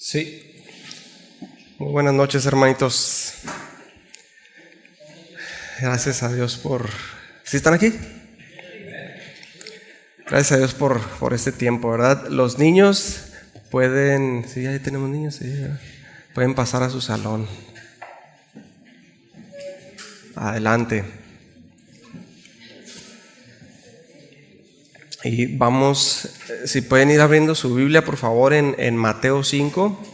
Sí. Muy buenas noches, hermanitos. Gracias a Dios por... ¿Sí están aquí? Gracias a Dios por este tiempo, ¿verdad? Los niños pueden... Sí, ahí tenemos niños, sí. Pueden pasar a su salón. Adelante. Y vamos, si pueden ir abriendo su Biblia, por favor, en Mateo 5.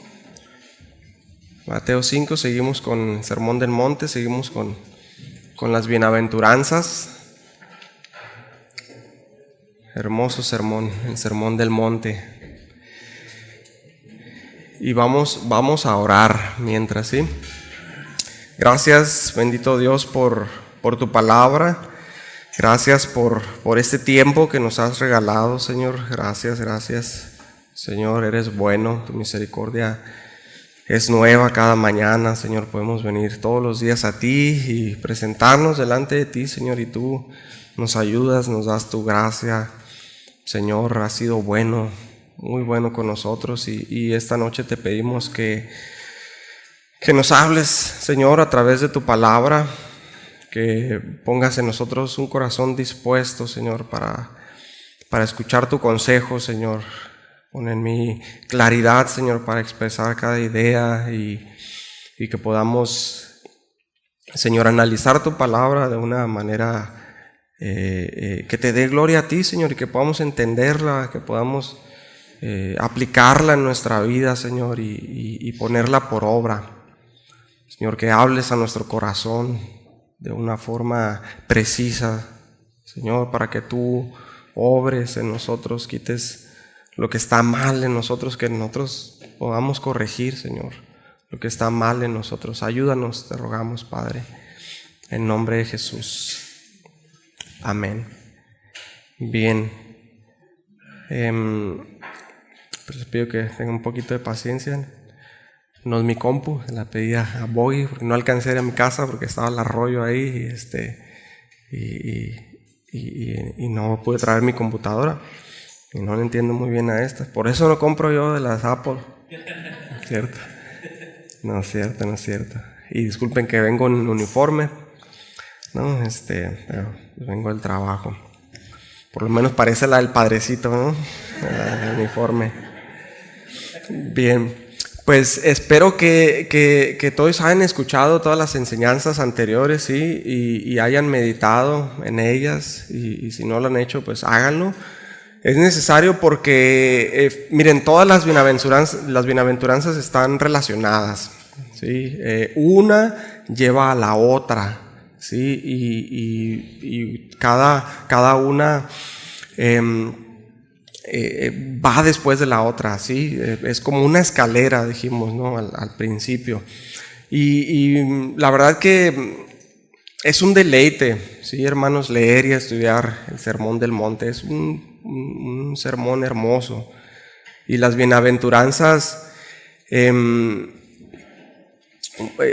Mateo 5, seguimos con el Sermón del Monte, seguimos con las bienaventuranzas. Hermoso sermón, el Sermón del Monte. Y vamos a orar mientras, ¿sí? Gracias, bendito Dios, por tu palabra. Gracias por este tiempo que nos has regalado, Señor. Gracias. Señor, eres bueno, tu misericordia es nueva cada mañana, Señor. Podemos venir todos los días a ti y presentarnos delante de ti, Señor, y tú nos ayudas, nos das tu gracia. Señor, has sido bueno, muy bueno con nosotros, y esta noche te pedimos que nos hables, Señor, a través de tu palabra, que pongas en nosotros un corazón dispuesto, Señor, para escuchar tu consejo, Señor. Pon en mí claridad, Señor, para expresar cada idea y que podamos, Señor, analizar tu palabra de una manera que te dé gloria a ti, Señor, y que podamos entenderla, que podamos aplicarla en nuestra vida, Señor, y ponerla por obra. Señor, que hables a nuestro corazón de una forma precisa, Señor, para que tú obres en nosotros, quites lo que está mal en nosotros, que nosotros podamos corregir, Señor, lo que está mal en nosotros. Ayúdanos, te rogamos, Padre, en nombre de Jesús. Amén. Bien. Pues les pido que tengan un poquito de paciencia. No es mi compu, la pedí a Bogi porque no alcancé a ir a mi casa porque estaba el arroyo ahí y no pude traer mi computadora y no le entiendo muy bien a esta. Por eso no compro yo de las Apple. No es cierto. Y disculpen que vengo en uniforme, ¿no? Pero vengo del trabajo. Por lo menos parece la del padrecito, ¿no? El uniforme. Bien. Pues espero que todos hayan escuchado todas las enseñanzas anteriores, ¿sí? Y hayan meditado en ellas, y si no lo han hecho, pues háganlo. Es necesario porque, miren, todas las bienaventuranzas están relacionadas, ¿sí? Una lleva a la otra, ¿sí? Y cada una va después de la otra, ¿sí? Es como una escalera, dijimos, ¿no? Al principio. Y la verdad que es un deleite, ¿sí, hermanos? Leer y estudiar el Sermón del Monte. Es un sermón hermoso. Y las bienaventuranzas,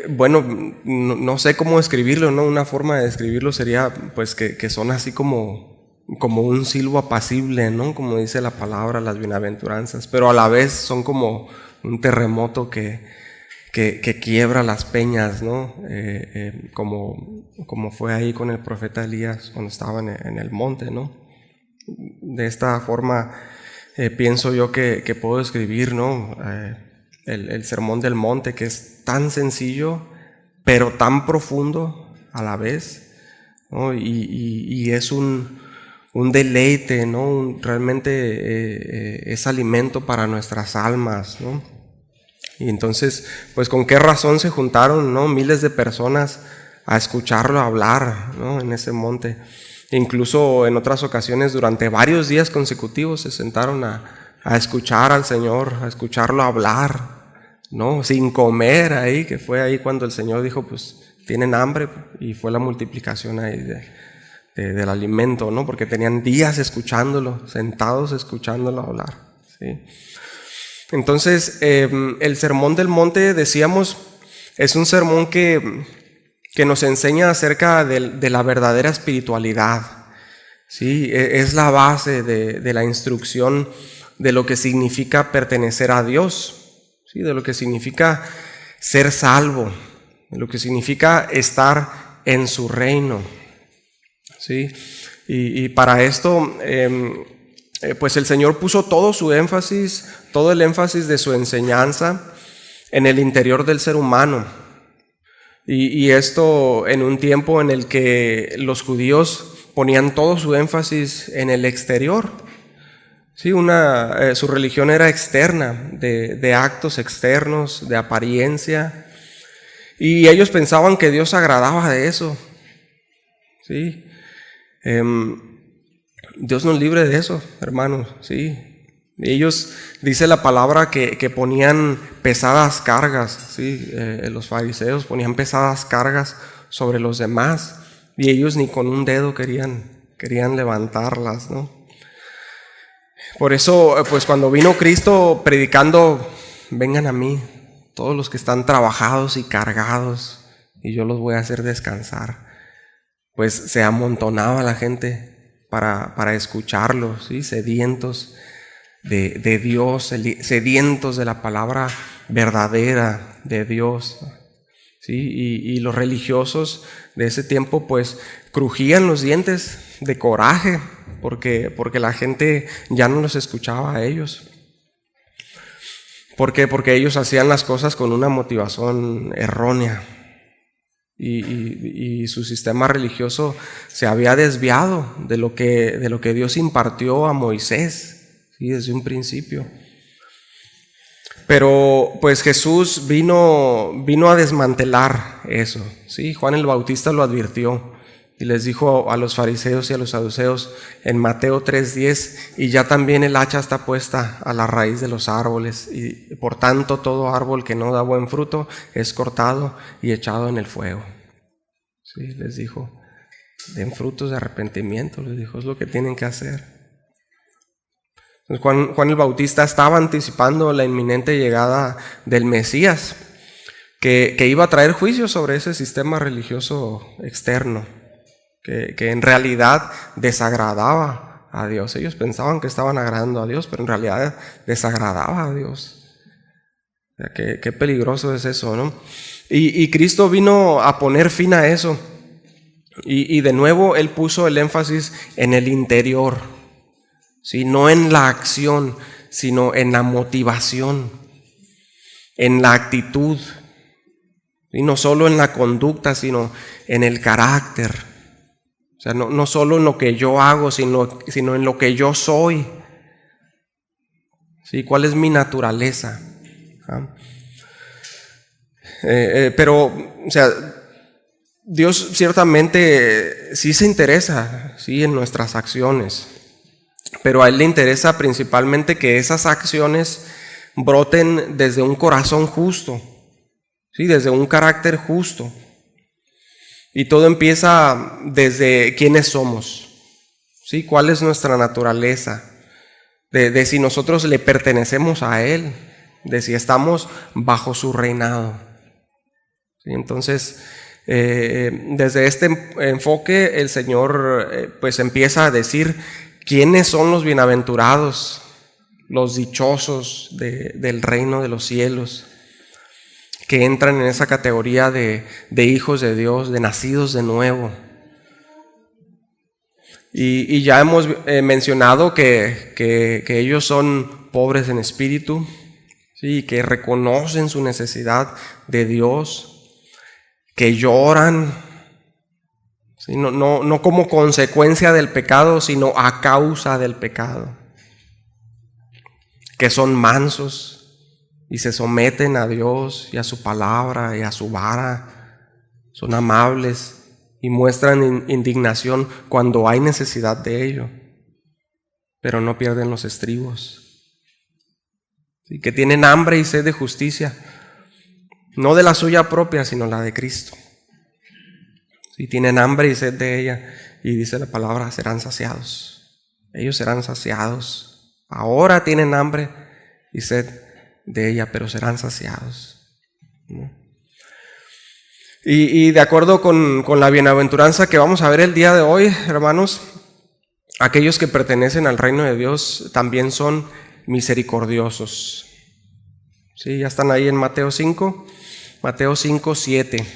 bueno, no sé cómo describirlo, ¿no? Una forma de describirlo sería, pues, que son así como un silbo apacible, ¿no? Como dice la palabra, las bienaventuranzas, pero a la vez son como un terremoto que quiebra las peñas, ¿no? Como fue ahí con el profeta Elías cuando estaba en el monte, ¿no? De esta forma pienso yo que puedo describir, ¿no? El Sermón del Monte, que es tan sencillo pero tan profundo a la vez, ¿no? Y es un deleite, ¿no? Realmente es alimento para nuestras almas, ¿no? Y entonces, pues, ¿con qué razón se juntaron, ¿no? Miles de personas a escucharlo hablar, ¿no? En ese monte. Incluso en otras ocasiones, durante varios días consecutivos, se sentaron a escuchar al Señor, a escucharlo hablar, ¿no? Sin comer ahí, que fue ahí cuando el Señor dijo, pues, tienen hambre, y fue la multiplicación ahí del alimento, ¿no? Porque tenían días escuchándolo, sentados escuchándolo hablar, ¿sí? Entonces, el Sermón del Monte, decíamos, es un sermón que nos enseña acerca de la verdadera espiritualidad, ¿sí? Es la base de la instrucción de lo que significa pertenecer a Dios, ¿sí? De lo que significa ser salvo, de lo que significa estar en su reino, ¿sí? Y para esto, pues el Señor puso todo el énfasis de su enseñanza en el interior del ser humano. Y esto en un tiempo en el que los judíos ponían todo su énfasis en el exterior. Sí, su religión era externa, de actos externos, de apariencia. Y ellos pensaban que Dios agradaba de eso. Sí. Dios nos libre de eso, hermanos. Sí. Ellos, dice la palabra, que ponían pesadas cargas, ¿sí? Los fariseos ponían pesadas cargas sobre los demás y ellos ni con un dedo querían levantarlas, ¿no? Por eso, pues cuando vino Cristo predicando, vengan a mí, todos los que están trabajados y cargados, y yo los voy a hacer descansar, pues se amontonaba la gente para escucharlo, ¿sí? Sedientos de Dios, sedientos de la palabra verdadera de Dios, ¿sí? Y los religiosos de ese tiempo pues crujían los dientes de coraje porque la gente ya no los escuchaba a ellos. ¿Por qué? Porque ellos hacían las cosas con una motivación errónea y su sistema religioso se había desviado de lo que Dios impartió a Moisés, ¿sí? Desde un principio. Pero pues Jesús vino a desmantelar eso, ¿sí? Juan el Bautista lo advirtió y les dijo a los fariseos y a los saduceos en Mateo 3:10: y ya también el hacha está puesta a la raíz de los árboles, y por tanto todo árbol que no da buen fruto es cortado y echado en el fuego. Sí, les dijo, den frutos de arrepentimiento, les dijo, es lo que tienen que hacer. Juan el Bautista estaba anticipando la inminente llegada del Mesías, que iba a traer juicio sobre ese sistema religioso externo, que en realidad desagradaba a Dios. Ellos pensaban que estaban agradando a Dios, pero en realidad desagradaba a Dios. O sea, qué peligroso es eso, ¿no? Y Cristo vino a poner fin a eso. Y de nuevo Él puso el énfasis en el interior. ¿Sí? No en la acción, sino en la motivación, en la actitud, y no solo en la conducta, sino en el carácter. O sea, no solo en lo que yo hago, sino en lo que yo soy. ¿Sí? ¿Cuál es mi naturaleza? Pero, o sea, Dios ciertamente sí se interesa, ¿sí? En nuestras acciones. Pero a Él le interesa principalmente que esas acciones broten desde un corazón justo, ¿sí? Desde un carácter justo. Y todo empieza desde quiénes somos, ¿sí? ¿Cuál es nuestra naturaleza? De si nosotros le pertenecemos a Él, de si estamos bajo su reinado. ¿Sí? Entonces, desde este enfoque el Señor pues empieza a decir ¿quiénes son los bienaventurados, los dichosos del reino de los cielos, que entran en esa categoría de hijos de Dios, de nacidos de nuevo? Y ya hemos mencionado que ellos son pobres en espíritu, ¿sí? Que reconocen su necesidad de Dios, que lloran, ¿sí? No como consecuencia del pecado, sino a causa del pecado. Que son mansos y se someten a Dios y a su palabra y a su vara. Son amables y muestran indignación cuando hay necesidad de ello, pero no pierden los estribos. ¿Sí? Que tienen hambre y sed de justicia, no de la suya propia, sino la de Cristo. Si tienen hambre y sed de ella, y dice la palabra, serán saciados. Ellos serán saciados. Ahora tienen hambre y sed de ella, pero serán saciados, ¿no? Y de acuerdo con la bienaventuranza que vamos a ver el día de hoy, hermanos, aquellos que pertenecen al reino de Dios también son misericordiosos. Sí, ya están ahí en Mateo 5, Mateo 5, 7.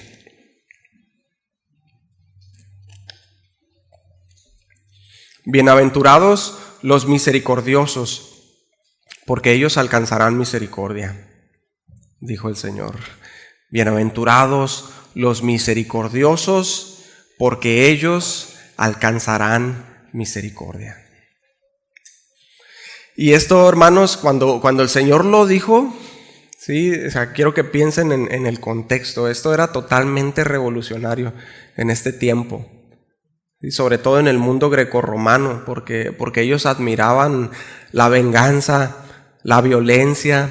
Bienaventurados los misericordiosos, porque ellos alcanzarán misericordia, dijo el Señor. Bienaventurados los misericordiosos, porque ellos alcanzarán misericordia. Y esto, hermanos, cuando el Señor lo dijo, sí, o sea, quiero que piensen en el contexto. Esto era totalmente revolucionario en este tiempo. Y sobre todo en el mundo grecorromano, porque ellos admiraban la venganza, la violencia,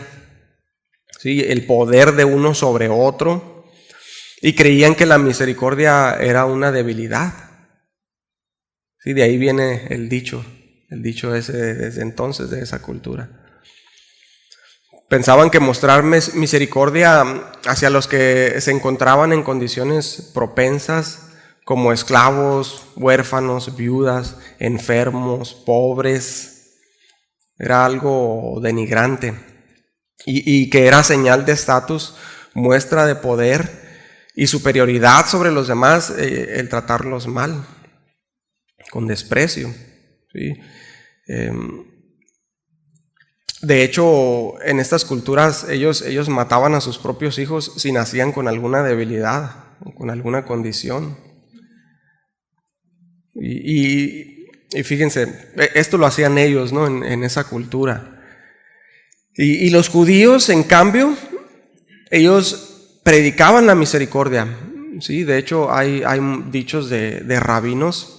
¿sí?, el poder de uno sobre otro, y creían que la misericordia era una debilidad. Sí, de ahí viene el dicho ese desde entonces, de esa cultura. Pensaban que mostrar misericordia hacia los que se encontraban en condiciones propensas, como esclavos, huérfanos, viudas, enfermos, pobres, era algo denigrante, y que era señal de estatus, muestra de poder y superioridad sobre los demás, el tratarlos mal, con desprecio, ¿sí? De hecho, en estas culturas ellos mataban a sus propios hijos si nacían con alguna debilidad, con alguna condición. Y fíjense, esto lo hacían ellos, ¿no?, en esa cultura. Y los judíos, en cambio, ellos predicaban la misericordia. Sí, de hecho hay dichos de rabinos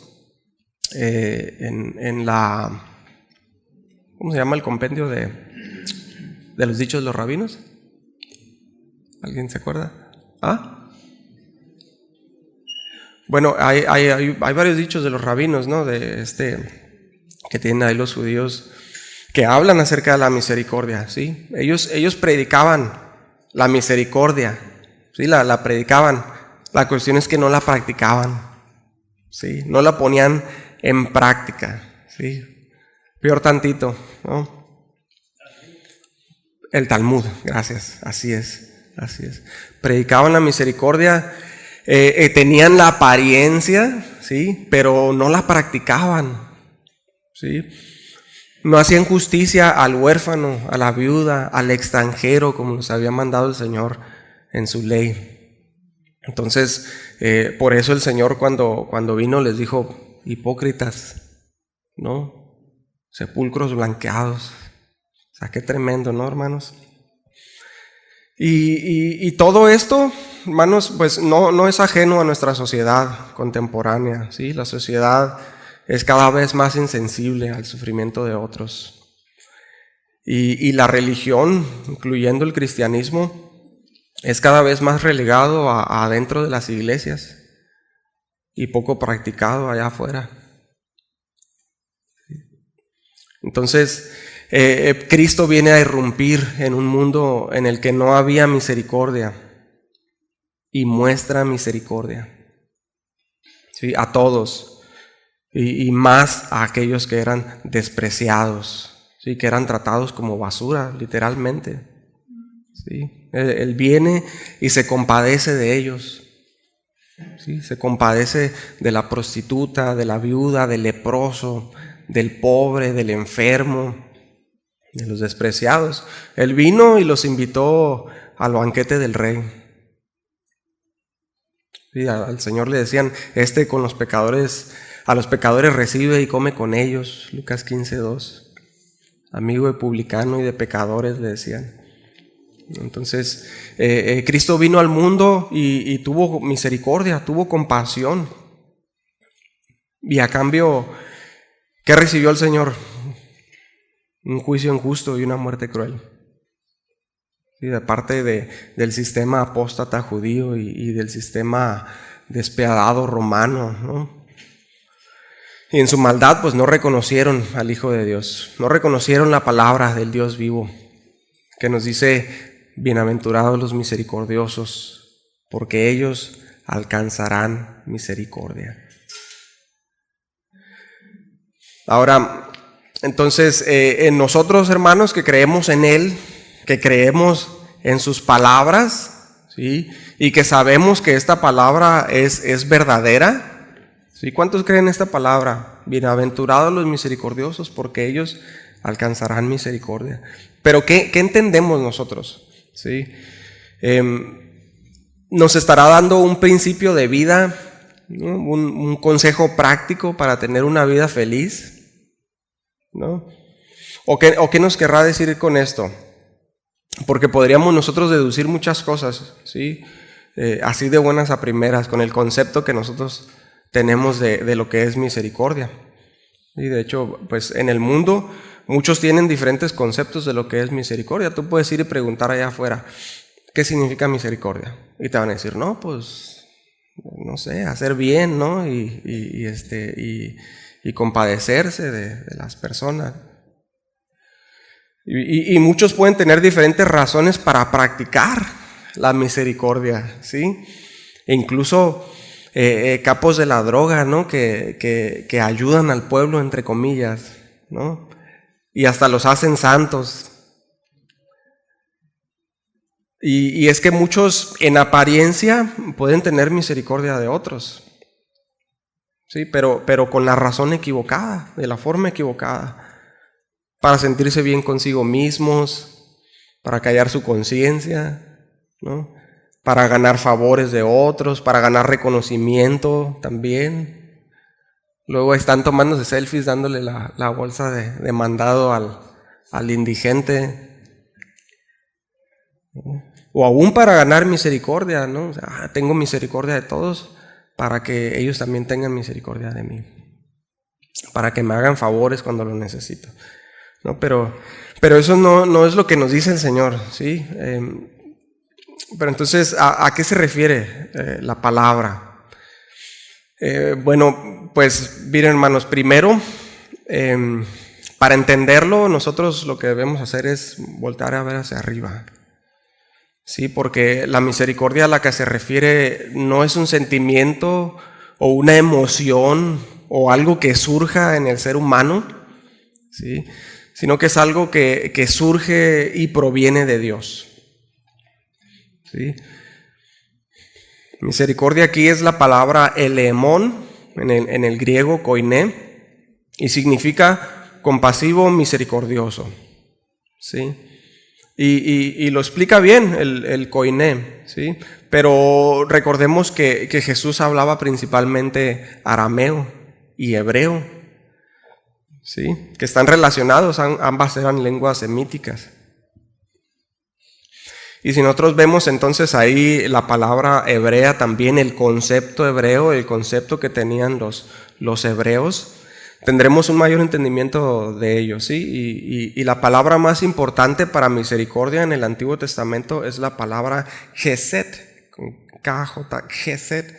en la, ¿cómo se llama el compendio de los dichos de los rabinos? ¿Alguien se acuerda? ¿Ah? Bueno, hay varios dichos de los rabinos, ¿no?, que tienen ahí los judíos, que hablan acerca de la misericordia, ¿sí? Ellos predicaban la misericordia, ¿sí? La predicaban. La cuestión es que no la practicaban, ¿sí? No la ponían en práctica, ¿sí? Peor tantito, ¿no? El Talmud, gracias, así es. Predicaban la misericordia, tenían la apariencia, ¿sí?, pero no la practicaban, ¿sí? No hacían justicia al huérfano, a la viuda, al extranjero, como los había mandado el Señor en su ley. Entonces, por eso el Señor cuando vino les dijo: hipócritas, ¿no? Sepulcros blanqueados. O sea, qué tremendo, ¿no, hermanos? Y todo esto, hermanos, pues no es ajeno a nuestra sociedad contemporánea, ¿sí? La sociedad es cada vez más insensible al sufrimiento de otros. Y la religión, incluyendo el cristianismo, es cada vez más relegado adentro de las iglesias y poco practicado allá afuera. Entonces, Cristo viene a irrumpir en un mundo en el que no había misericordia y muestra misericordia, ¿sí?, a todos, y más a aquellos que eran despreciados, ¿sí?, que eran tratados como basura, literalmente, ¿sí? Él viene y se compadece de ellos, ¿sí? Se compadece de la prostituta, de la viuda, del leproso, del pobre, del enfermo, de los despreciados. Él vino y los invitó al banquete del rey. Sí, al Señor le decían: con los pecadores, a los pecadores recibe y come con ellos. Lucas 15:2. Amigo de publicano y de pecadores, le decían. Entonces, Cristo vino al mundo y tuvo misericordia, tuvo compasión. Y a cambio, ¿qué recibió el Señor? Un juicio injusto y una muerte cruel. Y de parte del sistema apóstata judío y del sistema despiadado romano, ¿no? Y en su maldad, pues no reconocieron al Hijo de Dios, no reconocieron la palabra del Dios vivo, que nos dice: bienaventurados los misericordiosos, porque ellos alcanzarán misericordia. Ahora, entonces, en nosotros, hermanos, que creemos en Él, que creemos en sus palabras, ¿sí? Y que sabemos que esta palabra es verdadera, ¿sí? ¿Cuántos creen esta palabra? Bienaventurados los misericordiosos, porque ellos alcanzarán misericordia. Pero ¿qué entendemos nosotros? ¿Sí? Nos estará dando un principio de vida, ¿no? Un consejo práctico para tener una vida feliz, ¿no? ¿O qué nos querrá decir con esto? Porque podríamos nosotros deducir muchas cosas, ¿sí? Así de buenas a primeras, con el concepto que nosotros tenemos de lo que es misericordia. Y de hecho, pues en el mundo muchos tienen diferentes conceptos de lo que es misericordia. Tú puedes ir y preguntar allá afuera, ¿qué significa misericordia? Y te van a decir, no, pues, no sé, hacer bien, ¿no? Y compadecerse de las personas. Y muchos pueden tener diferentes razones para practicar la misericordia, ¿sí? E incluso capos de la droga, ¿no? Que ayudan al pueblo, entre comillas, ¿no? Y hasta los hacen santos. Y es que muchos en apariencia pueden tener misericordia de otros, ¿sí? Pero con la razón equivocada, de la forma equivocada, para sentirse bien consigo mismos, para callar su conciencia, ¿no? Para ganar favores de otros, para ganar reconocimiento también. Luego están tomándose selfies dándole la bolsa de mandado al indigente, ¿no? O aún para ganar misericordia, ¿no? O sea, tengo misericordia de todos para que ellos también tengan misericordia de mí, para que me hagan favores cuando lo necesito, ¿no? Pero eso no es lo que nos dice el Señor, ¿sí? Pero entonces, ¿a qué se refiere la palabra? Bueno, pues miren, hermanos, primero, para entenderlo, nosotros lo que debemos hacer es voltar a ver hacia arriba. Sí, porque la misericordia a la que se refiere no es un sentimiento o una emoción o algo que surja en el ser humano, ¿sí? Sino que es algo que surge y proviene de Dios, ¿sí? Misericordia aquí es la palabra eleemón, en el griego koiné, y significa compasivo, misericordioso, ¿sí? Y lo explica bien el koiné, ¿sí? Pero recordemos que Jesús hablaba principalmente arameo y hebreo, ¿sí? Que están relacionados, ambas eran lenguas semíticas. Y si nosotros vemos entonces ahí la palabra hebrea también, el concepto hebreo, el concepto que tenían los hebreos, tendremos un mayor entendimiento de ello, ¿sí? Y la palabra más importante para misericordia en el Antiguo Testamento es la palabra Geset, con KJ, Geset,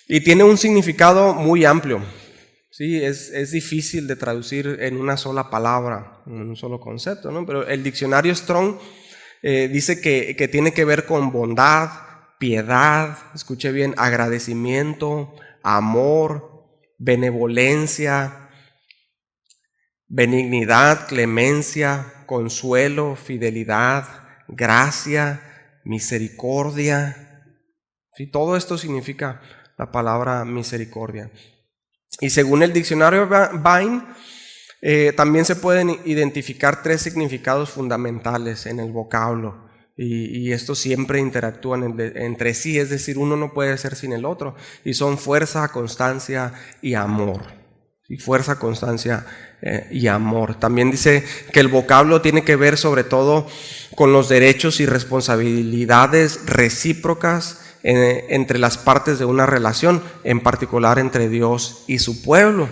y tiene un significado muy amplio, ¿sí? Es difícil de traducir en una sola palabra, en un solo concepto, ¿no? Pero el diccionario Strong dice que tiene que ver con bondad, piedad, escuche bien, agradecimiento, amor, benevolencia, benignidad, clemencia, consuelo, fidelidad, gracia, misericordia. ¿Sí? Todo esto significa la palabra misericordia. Y según el diccionario Vine, también se pueden identificar 3 significados fundamentales en el vocablo. Y estos siempre interactúan entre sí, es decir, uno no puede ser sin el otro. Y son fuerza, constancia y amor. Y fuerza, constancia y amor. También dice que el vocablo tiene que ver sobre todo con los derechos y responsabilidades recíprocas entre las partes de una relación, en particular entre Dios y su pueblo.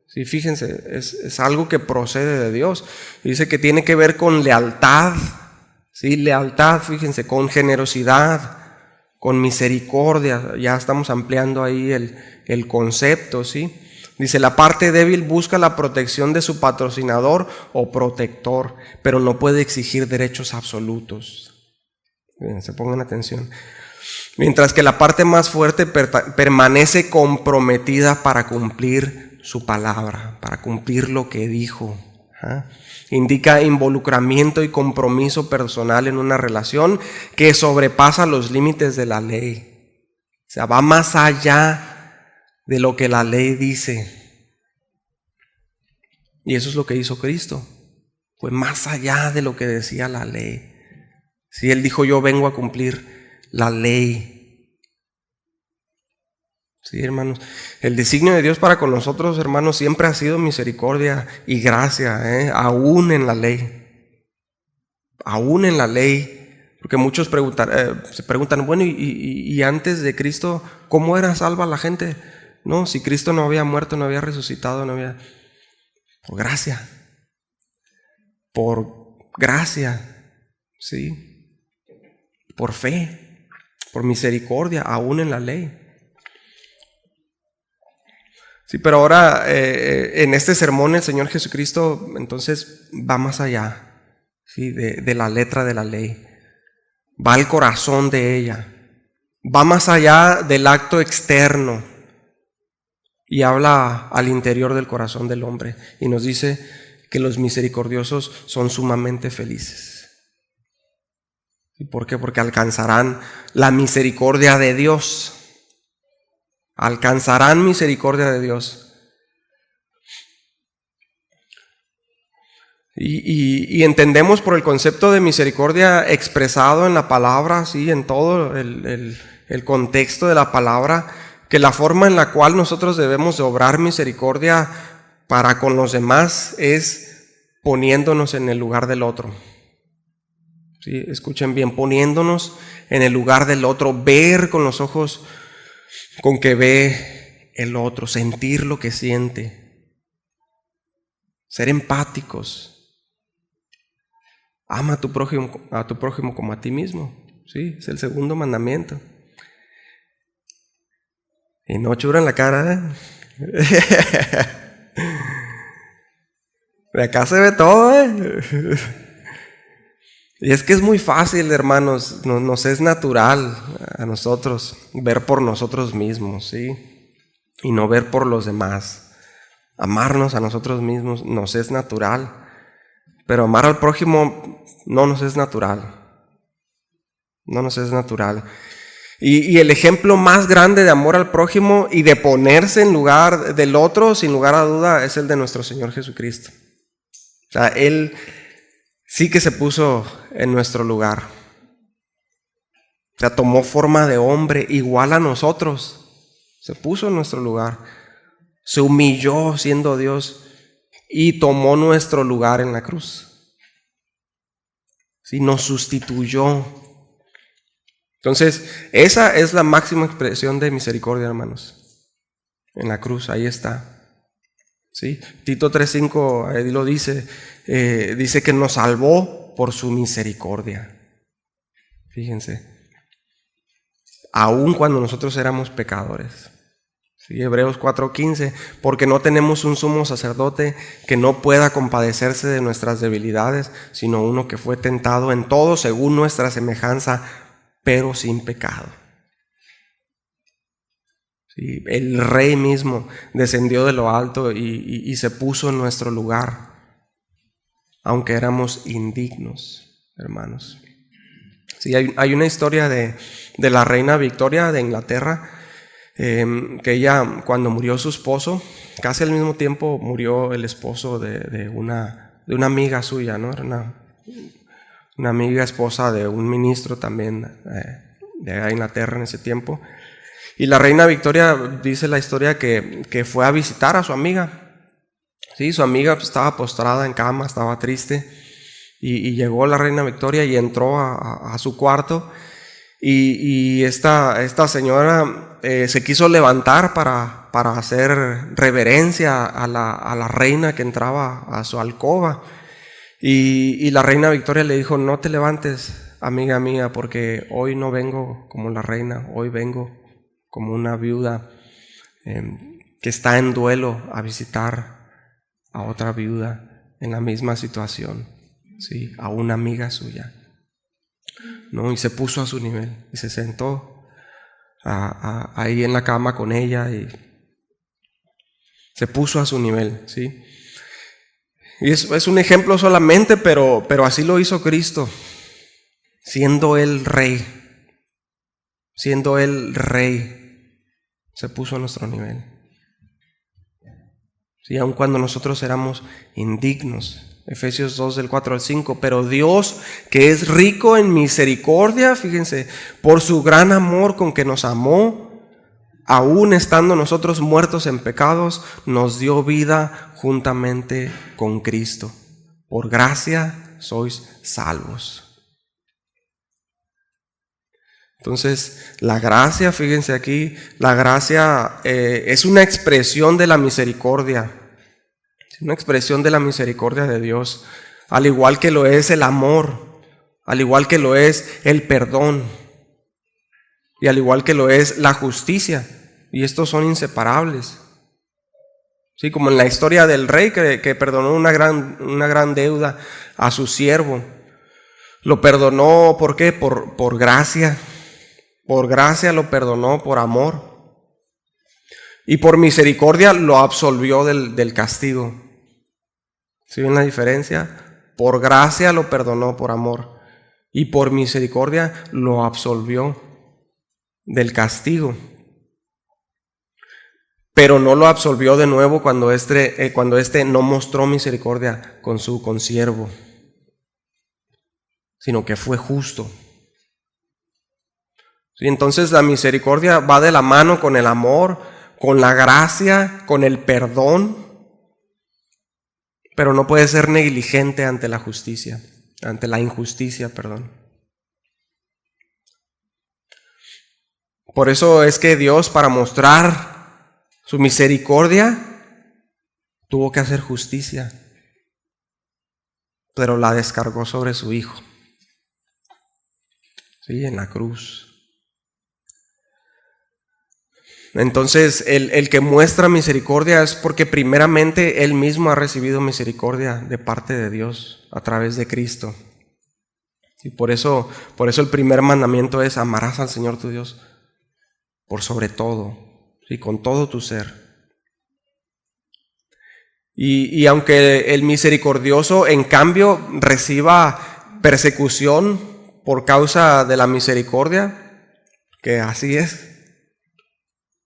Sí, fíjense, es algo que procede de Dios. Dice que tiene que ver con lealtad. Sí, lealtad, fíjense, con generosidad, con misericordia. Ya estamos ampliando ahí el concepto, ¿sí? Dice, la parte débil busca la protección de su patrocinador o protector, pero no puede exigir derechos absolutos. Fíjense, pongan atención. Mientras que la parte más fuerte permanece comprometida para cumplir su palabra, para cumplir lo que dijo. Indica involucramiento y compromiso personal en una relación que sobrepasa los límites de la ley. O sea, va más allá de lo que la ley dice. Y eso es lo que hizo Cristo. Fue más allá de lo que decía la ley. Sí, Él dijo, yo vengo a cumplir la ley. Sí, hermanos. El designio de Dios para con nosotros, hermanos, siempre ha sido misericordia y gracia, aún en la ley. Aún en la ley. Porque muchos se preguntan, bueno, y antes de Cristo, ¿cómo era salva la gente? No, si Cristo no había muerto, no había resucitado, no había... Por gracia. Por gracia. Sí. Por fe. Por misericordia, aún en la ley. Sí, pero ahora en este sermón el Señor Jesucristo entonces va más allá, ¿sí? de la letra de la ley. Va al corazón de ella. Va más allá del acto externo y habla al interior del corazón del hombre. Y nos dice que los misericordiosos son sumamente felices. ¿Y por qué? Porque alcanzarán la misericordia de Dios. Alcanzarán misericordia de Dios. Y entendemos por el concepto de misericordia expresado en la palabra, sí, en todo el contexto de la palabra, que la forma en la cual nosotros debemos de obrar misericordia para con los demás es poniéndonos en el lugar del otro. Sí, escuchen bien, poniéndonos en el lugar del otro, ver con los ojos con que ve el otro, sentir lo que siente, ser empáticos. Ama a tu prójimo como a ti mismo. Sí, es el segundo mandamiento. Y no chura en la cara, De acá se ve todo, Y es que es muy fácil, hermanos, nos es natural a nosotros ver por nosotros mismos, ¿sí? Y no ver por los demás. Amarnos a nosotros mismos nos es natural, pero amar al prójimo no nos es natural. No nos es natural. Y el ejemplo más grande de amor al prójimo y de ponerse en lugar del otro, sin lugar a duda, es el de nuestro Señor Jesucristo. O sea, Él sí que se puso en nuestro lugar. O sea, tomó forma de hombre igual a nosotros. Se puso en nuestro lugar. Se humilló siendo Dios y tomó nuestro lugar en la cruz. Sí, nos sustituyó. Entonces, esa es la máxima expresión de misericordia, hermanos. En la cruz, ahí está. ¿Sí? Tito 3:5 ahí lo dice. Dice que nos salvó por su misericordia. Fíjense. Aun cuando nosotros éramos pecadores. ¿Sí? Hebreos 4:15. Porque no tenemos un sumo sacerdote que no pueda compadecerse de nuestras debilidades, sino uno que fue tentado en todo según nuestra semejanza, pero sin pecado. ¿Sí? El Rey mismo descendió de lo alto y se puso en nuestro lugar, aunque éramos indignos, hermanos. Sí, hay una historia de la reina Victoria de Inglaterra, que ella, cuando murió su esposo, casi al mismo tiempo murió el esposo de una amiga suya, ¿no? Era una amiga esposa de un ministro también de Inglaterra en ese tiempo. Y la reina Victoria dice la historia que fue a visitar a su amiga. Sí, su amiga estaba postrada en cama, estaba triste. Y llegó la reina Victoria y entró a su cuarto. Y esta señora se quiso levantar para hacer reverencia a la reina que entraba a su alcoba. Y la reina Victoria le dijo: no te levantes, amiga mía, porque hoy no vengo como la reina, hoy vengo como una viuda que está en duelo a visitar a otra viuda en la misma situación, ¿sí? A una amiga suya, ¿no? Y se puso a su nivel y se sentó ahí en la cama con ella y se puso a su nivel, ¿sí? Y es un ejemplo solamente, pero así lo hizo Cristo, siendo Él Rey. Siendo Él Rey, se puso a nuestro nivel. Sí, aun cuando nosotros éramos indignos. Efesios 2, del 4 al 5. Pero Dios, que es rico en misericordia, fíjense, por su gran amor con que nos amó, aún estando nosotros muertos en pecados, nos dio vida juntamente con Cristo. Por gracia sois salvos. Entonces, la gracia, fíjense aquí, la gracia es una expresión de la misericordia. Una expresión de la misericordia de Dios, al igual que lo es el amor, al igual que lo es el perdón y al igual que lo es la justicia. Y estos son inseparables. Sí, como en la historia del rey que perdonó una gran deuda a su siervo. Lo perdonó, ¿por qué? Por gracia. Por gracia lo perdonó, por amor. Y por misericordia lo absolvió del castigo. ¿Sí ven la diferencia? Por gracia lo perdonó por amor y por misericordia lo absolvió del castigo. Pero no lo absolvió de nuevo cuando éste no mostró misericordia con su consiervo, sino que fue justo. ¿Sí? Entonces la misericordia va de la mano con el amor, con la gracia, con el perdón. Pero no puede ser negligente ante la justicia, ante la injusticia, perdón. Por eso es que Dios, para mostrar su misericordia, tuvo que hacer justicia, pero la descargó sobre su Hijo, ¿sí? En la cruz. Entonces, el que muestra misericordia es porque primeramente Él mismo ha recibido misericordia de parte de Dios a través de Cristo. Y por eso el primer mandamiento es: amarás al Señor tu Dios por sobre todo, y con todo tu ser. Y aunque el misericordioso en cambio reciba persecución por causa de la misericordia, que así es,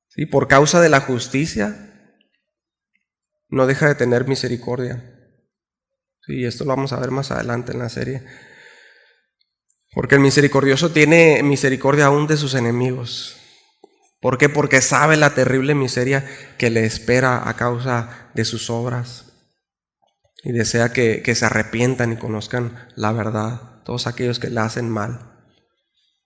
¿sí? Por causa de la justicia, no deja de tener misericordia. Sí, esto lo vamos a ver más adelante en la serie. Porque el misericordioso tiene misericordia aún de sus enemigos. ¿Por qué? Porque sabe la terrible miseria que le espera a causa de sus obras. Y desea que se arrepientan y conozcan la verdad, todos aquellos que le hacen mal.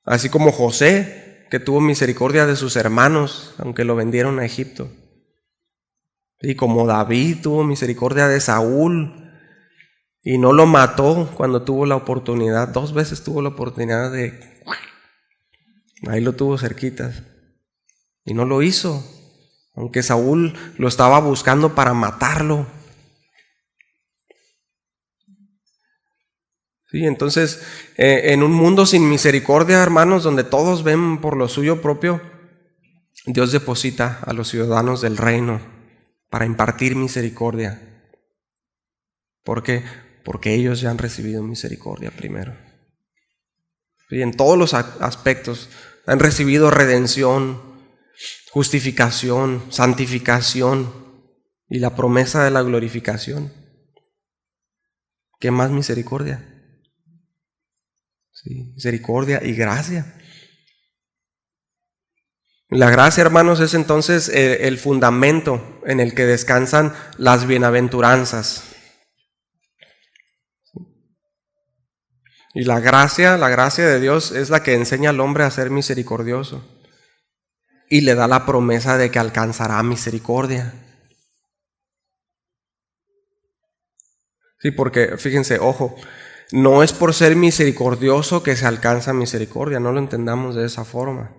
Así como José, que tuvo misericordia de sus hermanos, aunque lo vendieron a Egipto. Y como David tuvo misericordia de Saúl y no lo mató cuando tuvo la oportunidad. 2 veces tuvo la oportunidad de... Ahí lo tuvo cerquitas. Y no lo hizo, aunque Saúl lo estaba buscando para matarlo. Sí, entonces, en un mundo sin misericordia, hermanos, donde todos ven por lo suyo propio, Dios deposita a los ciudadanos del reino para impartir misericordia. ¿Por qué? Porque ellos ya han recibido misericordia primero. Sí, en todos los aspectos han recibido redención, justificación, santificación y la promesa de la glorificación. ¿Qué más misericordia? Sí, misericordia y gracia. La gracia, hermanos, es entonces el fundamento en el que descansan las bienaventuranzas. Y la gracia de Dios es la que enseña al hombre a ser misericordioso y le da la promesa de que alcanzará misericordia. Sí, porque fíjense, ojo, no es por ser misericordioso que se alcanza misericordia, no lo entendamos de esa forma.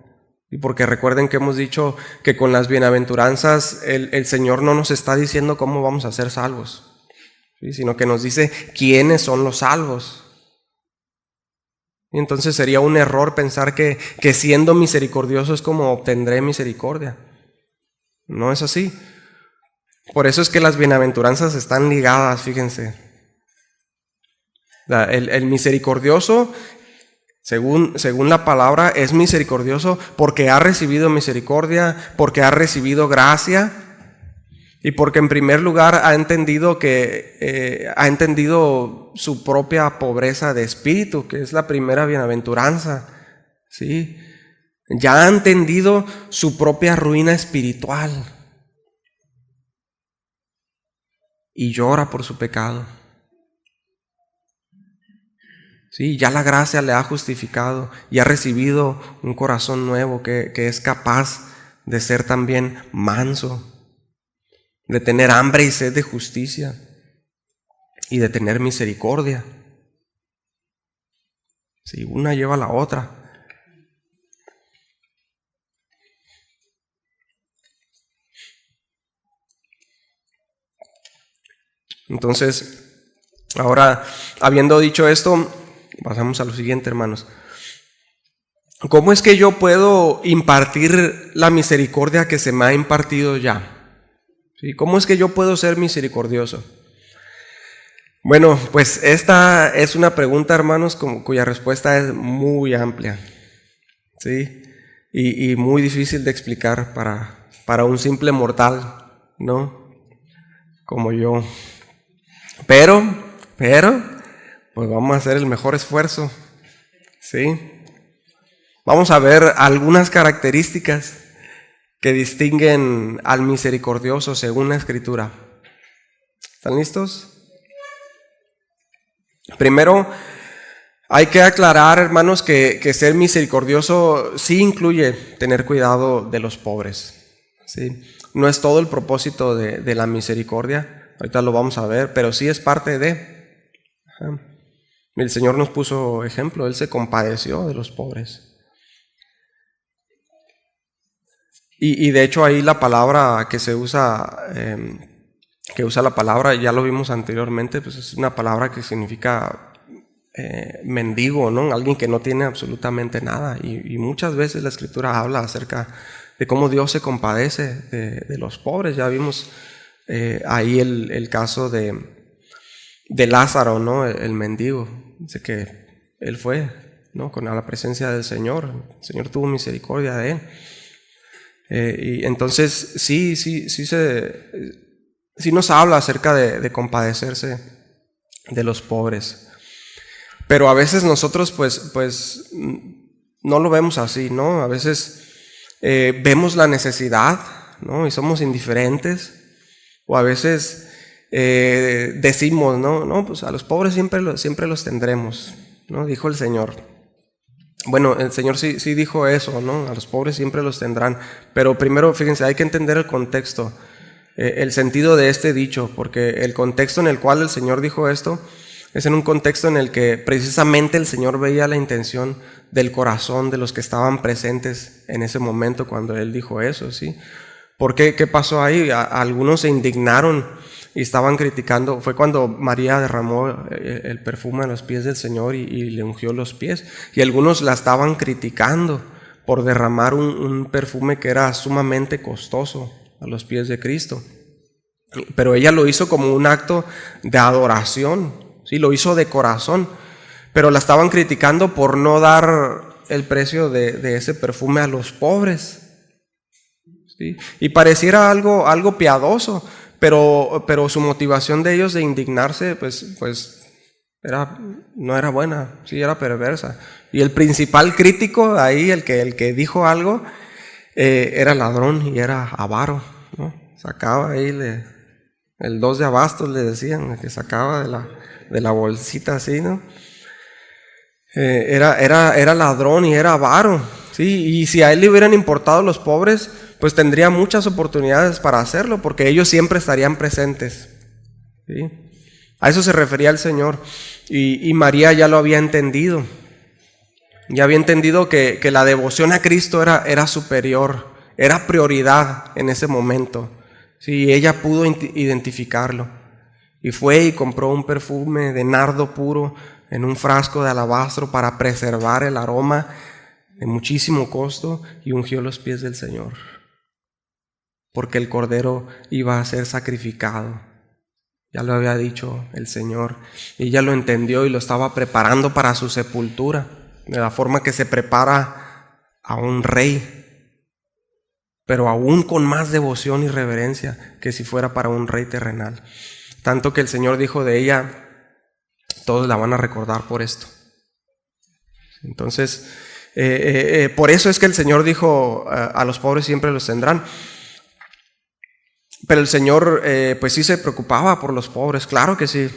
Y porque recuerden que hemos dicho que con las bienaventuranzas el Señor no nos está diciendo cómo vamos a ser salvos, ¿sí? Sino que nos dice quiénes son los salvos. Y entonces sería un error pensar que siendo misericordioso es como obtendré misericordia. No es así. Por eso es que las bienaventuranzas están ligadas, fíjense. El misericordioso, según la palabra, es misericordioso porque ha recibido misericordia, porque ha recibido gracia y porque en primer lugar ha entendido su propia pobreza de espíritu, que es la primera bienaventuranza, ¿sí? Ya ha entendido su propia ruina espiritual y llora por su pecado. Sí, ya la gracia le ha justificado y ha recibido un corazón nuevo que es capaz de ser también manso, de tener hambre y sed de justicia y de tener misericordia. Sí, una lleva a la otra. Entonces, ahora, habiendo dicho esto, pasamos a lo siguiente, hermanos. ¿Cómo es que yo puedo impartir la misericordia que se me ha impartido ya? ¿Sí? ¿Cómo es que yo puedo ser misericordioso? Bueno, pues esta es una pregunta, hermanos, cuya respuesta es muy amplia, ¿sí? Y muy difícil de explicar para un simple mortal, ¿no? Como yo. Pero, pues vamos a hacer el mejor esfuerzo, ¿sí? Vamos a ver algunas características que distinguen al misericordioso según la Escritura. ¿Están listos? Primero, hay que aclarar, hermanos, que ser misericordioso sí incluye tener cuidado de los pobres, ¿sí? No es todo el propósito de la misericordia, ahorita lo vamos a ver, pero sí es parte de. El Señor nos puso ejemplo, Él se compadeció de los pobres. Y de hecho ahí la palabra que se usa, la palabra, ya lo vimos anteriormente, pues es una palabra que significa mendigo, ¿no? Alguien que no tiene absolutamente nada. Y muchas veces la Escritura habla acerca de cómo Dios se compadece de los pobres. Ya vimos ahí el caso de Lázaro, ¿no? El mendigo. Dice que él fue, ¿no? Con la presencia del Señor. El Señor tuvo misericordia de él. Y entonces sí nos habla acerca de compadecerse de los pobres. Pero a veces nosotros pues no lo vemos así, ¿no? A veces vemos la necesidad, ¿no? Y somos indiferentes. O a veces decimos, ¿no? Pues a los pobres siempre los tendremos, ¿no? Dijo el Señor. Bueno, el Señor sí dijo eso, ¿no? A los pobres siempre los tendrán. Pero primero, fíjense, hay que entender el contexto, el sentido de este dicho, porque el contexto en el cual el Señor dijo esto es en un contexto en el que precisamente el Señor veía la intención del corazón de los que estaban presentes en ese momento cuando Él dijo eso, ¿sí? ¿Por qué? ¿Qué pasó ahí? Algunos se indignaron y estaban criticando. Fue cuando María derramó el perfume a los pies del Señor y le ungió los pies. Y algunos la estaban criticando por derramar un perfume que era sumamente costoso a los pies de Cristo. Pero ella lo hizo como un acto de adoración, ¿sí? Lo hizo de corazón. Pero la estaban criticando por no dar el precio de ese perfume a los pobres, ¿sí? Y pareciera algo piadoso, pero su motivación de ellos de indignarse, pues no era buena, sí, era perversa. Y el principal crítico ahí, el que dijo algo, era ladrón y era avaro, ¿no? Sacaba ahí el 2 de abastos, le decían, el que sacaba de la bolsita así, ¿no? Era ladrón y era avaro, ¿sí? Y si a él le hubieran importado los pobres, pues tendría muchas oportunidades para hacerlo, porque ellos siempre estarían presentes, ¿sí? A eso se refería el Señor. Y María ya lo había entendido. Ya había entendido que la devoción a Cristo era superior, era prioridad en ese momento. Sí, ella pudo identificarlo. Y fue y compró un perfume de nardo puro en un frasco de alabastro para preservar el aroma de muchísimo costo y ungió los pies del Señor. porque el cordero iba a ser sacrificado. Ya lo había dicho el Señor. Y ella lo entendió y lo estaba preparando para su sepultura, de la forma que se prepara a un rey, pero aún con más devoción y reverencia que si fuera para un rey terrenal. Tanto que el Señor dijo de ella, todos la van a recordar por esto. Entonces, por eso es que el Señor dijo, a los pobres siempre los tendrán. Pero el Señor, pues sí se preocupaba por los pobres, claro que sí.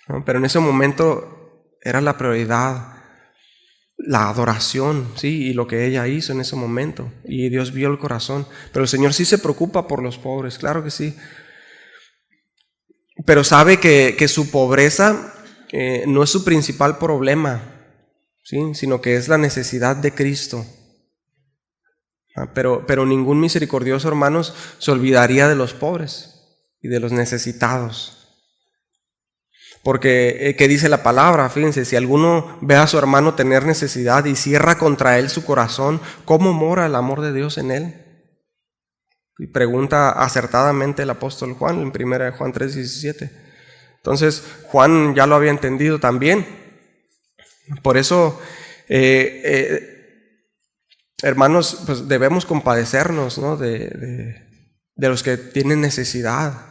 ¿No? Pero en ese momento era la prioridad, la adoración, sí, y lo que ella hizo en ese momento. Y Dios vio el corazón. Pero el Señor sí se preocupa por los pobres, claro que sí. Pero sabe que su pobreza no es su principal problema, ¿sí? Sino que es la necesidad de Cristo. Pero ningún misericordioso, hermanos, se olvidaría de los pobres y de los necesitados. Porque, ¿qué dice la palabra? Fíjense, si alguno ve a su hermano tener necesidad y cierra contra él su corazón, ¿cómo mora el amor de Dios en él? Y pregunta acertadamente el apóstol Juan en 1 Juan 3:17. Entonces, Juan ya lo había entendido también. Por eso, hermanos, pues debemos compadecernos, ¿no? de los que tienen necesidad.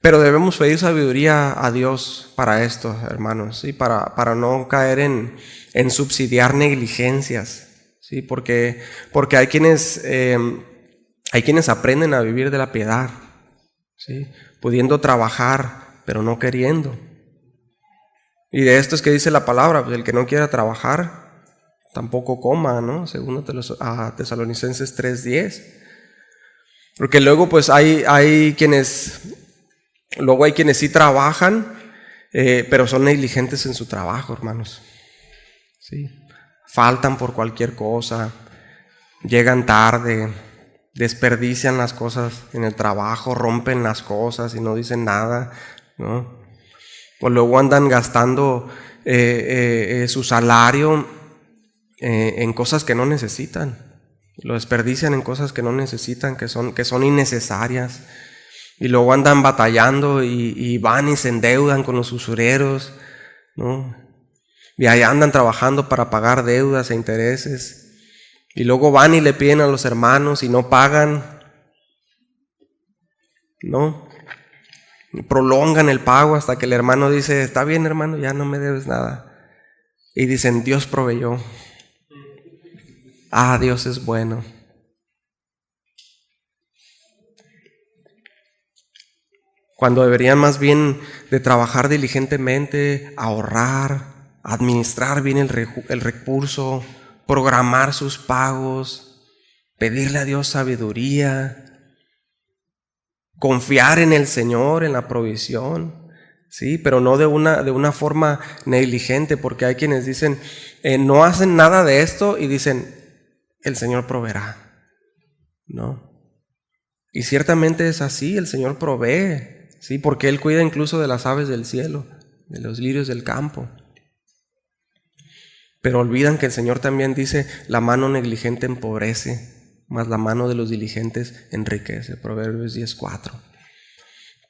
Pero debemos pedir sabiduría a Dios para esto, hermanos, ¿sí? Para no caer en subsidiar negligencias, ¿sí? Porque hay quienes aprenden a vivir de la piedad, ¿sí? Pudiendo trabajar, pero no queriendo. Y de esto es que dice la palabra, pues el que no quiera trabajar, tampoco coma, ¿no? Según a Tesalonicenses 3:10. Porque luego pues hay quienes sí trabajan, pero son negligentes en su trabajo, hermanos. ¿Sí? Faltan por cualquier cosa, llegan tarde, desperdician las cosas en el trabajo, rompen las cosas y no dicen nada, ¿no? O luego andan gastando su salario en cosas que no necesitan. Lo desperdician en cosas que no necesitan, que son innecesarias. Y luego andan batallando y van y se endeudan con los usureros, ¿no? Y ahí andan trabajando para pagar deudas e intereses. Y luego van y le piden a los hermanos y no pagan, ¿no? Y prolongan el pago hasta que el hermano dice, está bien, hermano, ya no me debes nada. Y dicen, Dios proveyó. Ah, Dios es bueno. Cuando deberían más bien de trabajar diligentemente, ahorrar, administrar bien el recurso, programar sus pagos, pedirle a Dios sabiduría, confiar en el Señor, en la provisión, sí, pero no de una forma negligente, porque hay quienes dicen, no hacen nada de esto y dicen, el Señor proveerá, ¿no? Y ciertamente es así, el Señor provee, sí, porque Él cuida incluso de las aves del cielo, de los lirios del campo. Pero olvidan que el Señor también dice, la mano negligente empobrece, mas la mano de los diligentes enriquece. Proverbios 10:4.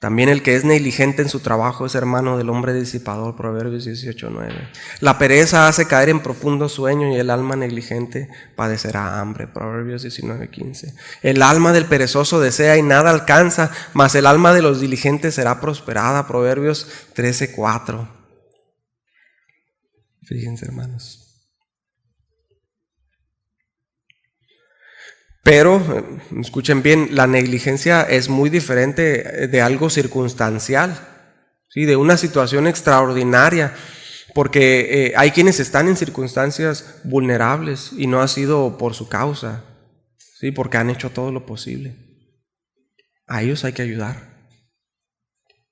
También el que es negligente en su trabajo es hermano del hombre disipador. Proverbios 18:9. La pereza hace caer en profundo sueño y el alma negligente padecerá hambre. Proverbios 19:15. El alma del perezoso desea y nada alcanza, mas el alma de los diligentes será prosperada. Proverbios 13:4. Fíjense, hermanos. Pero, escuchen bien, la negligencia es muy diferente de algo circunstancial, ¿sí? De una situación extraordinaria, porque hay quienes están en circunstancias vulnerables y no ha sido por su causa, ¿sí? Porque han hecho todo lo posible. A ellos hay que ayudar,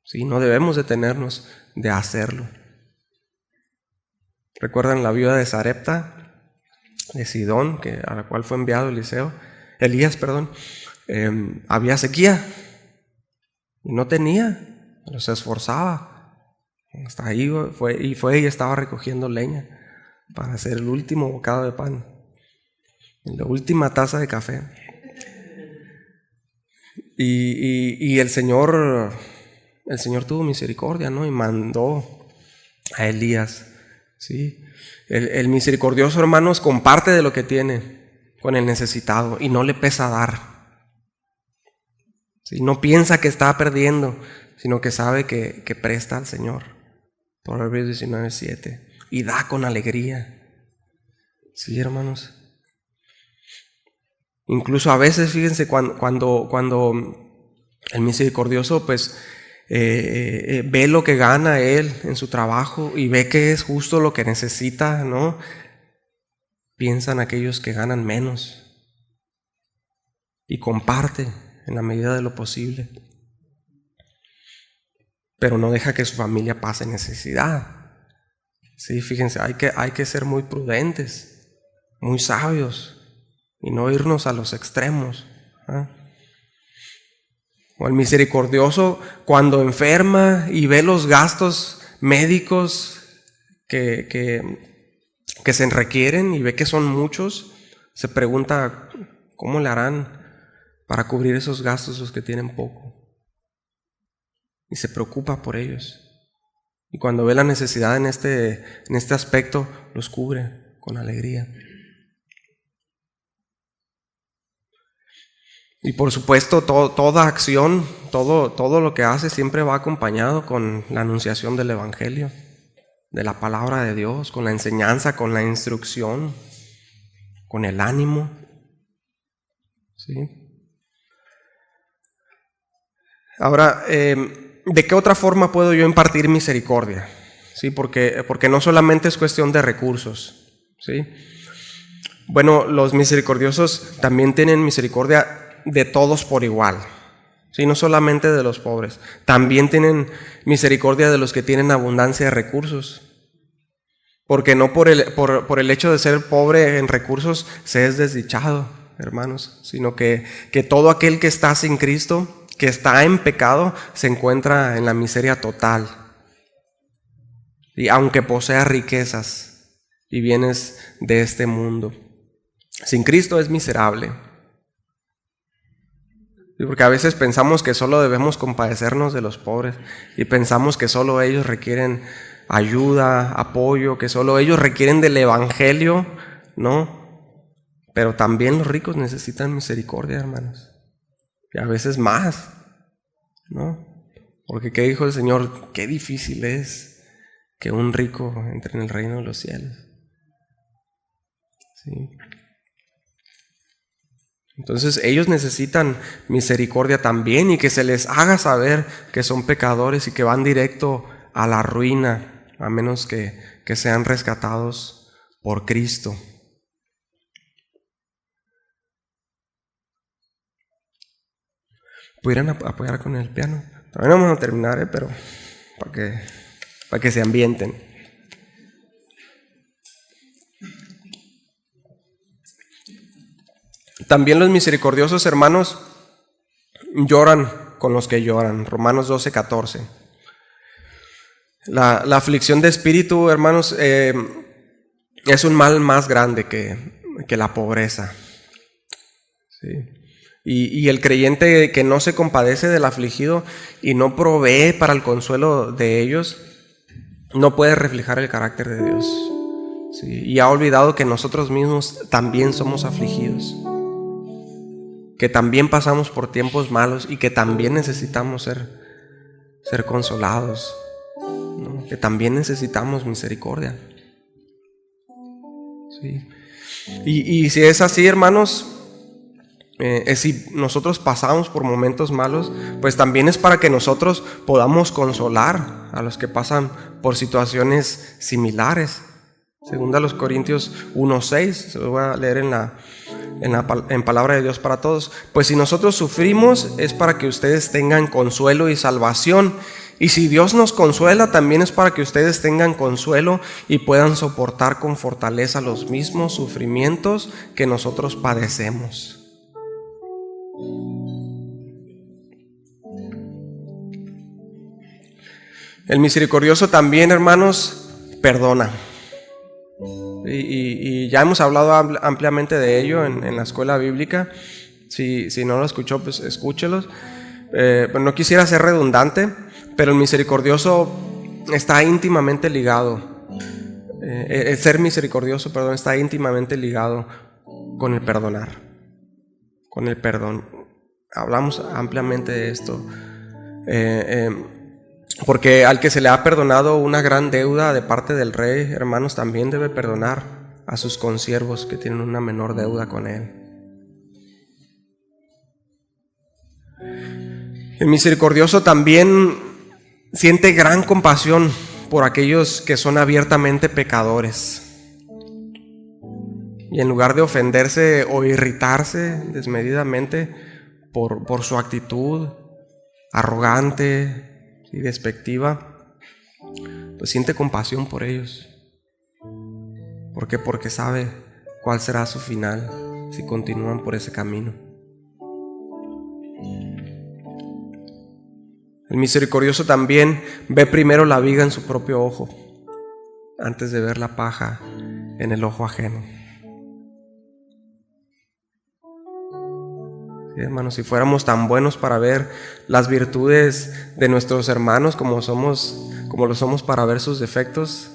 ¿sí? No debemos detenernos de hacerlo. ¿Recuerdan la viuda de Sarepta, de Sidón, a la cual fue enviado Elías? Había sequía y no tenía, pero se esforzaba. Hasta ahí fue y estaba recogiendo leña para hacer el último bocado de pan. en la última taza de café. Y el Señor tuvo misericordia, ¿no? Y mandó a Elías, ¿sí? El misericordioso, hermanos, comparte de lo que tiene con el necesitado y no le pesa dar. ¿Sí? No piensa que está perdiendo, sino que sabe que presta al Señor. Proverbios 19:7. Y da con alegría. Sí, hermanos. Incluso a veces, fíjense, cuando el misericordioso pues ve lo que gana él en su trabajo y ve que es justo lo que necesita, ¿no? Piensan aquellos que ganan menos y comparte en la medida de lo posible, pero no deja que su familia pase necesidad. Sí, fíjense, hay que ser muy prudentes, muy sabios y no irnos a los extremos, ¿eh? O el misericordioso, cuando enferma y ve los gastos médicos que se requieren y ve que son muchos, se pregunta cómo le harán para cubrir esos gastos los que tienen poco. Y se preocupa por ellos. Y cuando ve la necesidad en este aspecto, los cubre con alegría. Y por supuesto, toda acción, todo lo que hace siempre va acompañado con la anunciación del Evangelio, de la palabra de Dios, con la enseñanza, con la instrucción, con el ánimo. ¿Sí? Ahora, ¿de qué otra forma puedo yo impartir misericordia? ¿Sí? Porque no solamente es cuestión de recursos. ¿Sí? Bueno, los misericordiosos también tienen misericordia de todos por igual, ¿sí? No solamente de los pobres, también tienen misericordia de los que tienen abundancia de recursos, porque no por el hecho de ser pobre en recursos se es desdichado, hermanos, sino que todo aquel que está sin Cristo, que está en pecado, se encuentra en la miseria total, y aunque posea riquezas y bienes de este mundo, sin Cristo es miserable. Porque a veces pensamos que solo debemos compadecernos de los pobres y pensamos que solo ellos requieren ayuda, apoyo, que solo ellos requieren del Evangelio, ¿no? Pero también los ricos necesitan misericordia, hermanos. Y a veces más, ¿no? Porque ¿qué dijo el Señor? Qué difícil es que un rico entre en el reino de los cielos. ¿Sí? Entonces ellos necesitan misericordia también y que se les haga saber que son pecadores y que van directo a la ruina, a menos que sean rescatados por Cristo. ¿Pudieran apoyar con el piano? Todavía no vamos a terminar, pero para que se ambienten. También los misericordiosos, hermanos, lloran con los que lloran. Romanos 12:14. La aflicción de espíritu, hermanos, es un mal más grande que la pobreza. ¿Sí? Y el creyente que no se compadece del afligido y no provee para el consuelo de ellos, no puede reflejar el carácter de Dios. ¿Sí? Y ha olvidado que nosotros mismos también somos afligidos, que también pasamos por tiempos malos y que también necesitamos ser consolados, ¿no? Que también necesitamos misericordia. ¿Sí? Y si es así, hermanos, si nosotros pasamos por momentos malos, pues también es para que nosotros podamos consolar a los que pasan por situaciones similares. Segunda los Corintios 1:6, se lo voy a leer en palabra de Dios para todos. Pues si nosotros sufrimos es para que ustedes tengan consuelo y salvación, y si Dios nos consuela también es para que ustedes tengan consuelo y puedan soportar con fortaleza los mismos sufrimientos que nosotros padecemos. El misericordioso también, hermanos, perdona. Y ya hemos hablado ampliamente de ello en la escuela bíblica. Si no lo escuchó, pues escúchelos. Pero no quisiera ser redundante, pero el misericordioso está íntimamente ligado. El ser misericordioso, está íntimamente ligado con el perdonar, con el perdón. Hablamos ampliamente de esto. Porque al que se le ha perdonado una gran deuda de parte del rey, hermanos, también debe perdonar a sus consiervos que tienen una menor deuda con él. El misericordioso también siente gran compasión por aquellos que son abiertamente pecadores. Y en lugar de ofenderse o irritarse desmedidamente por su actitud arrogante y despectiva, pues siente compasión por ellos. ¿Por qué? Porque sabe cuál será su final si continúan por ese camino. El misericordioso también ve primero la viga en su propio ojo antes de ver la paja en el ojo ajeno. Sí, hermanos, si fuéramos tan buenos para ver las virtudes de nuestros hermanos como lo somos para ver sus defectos,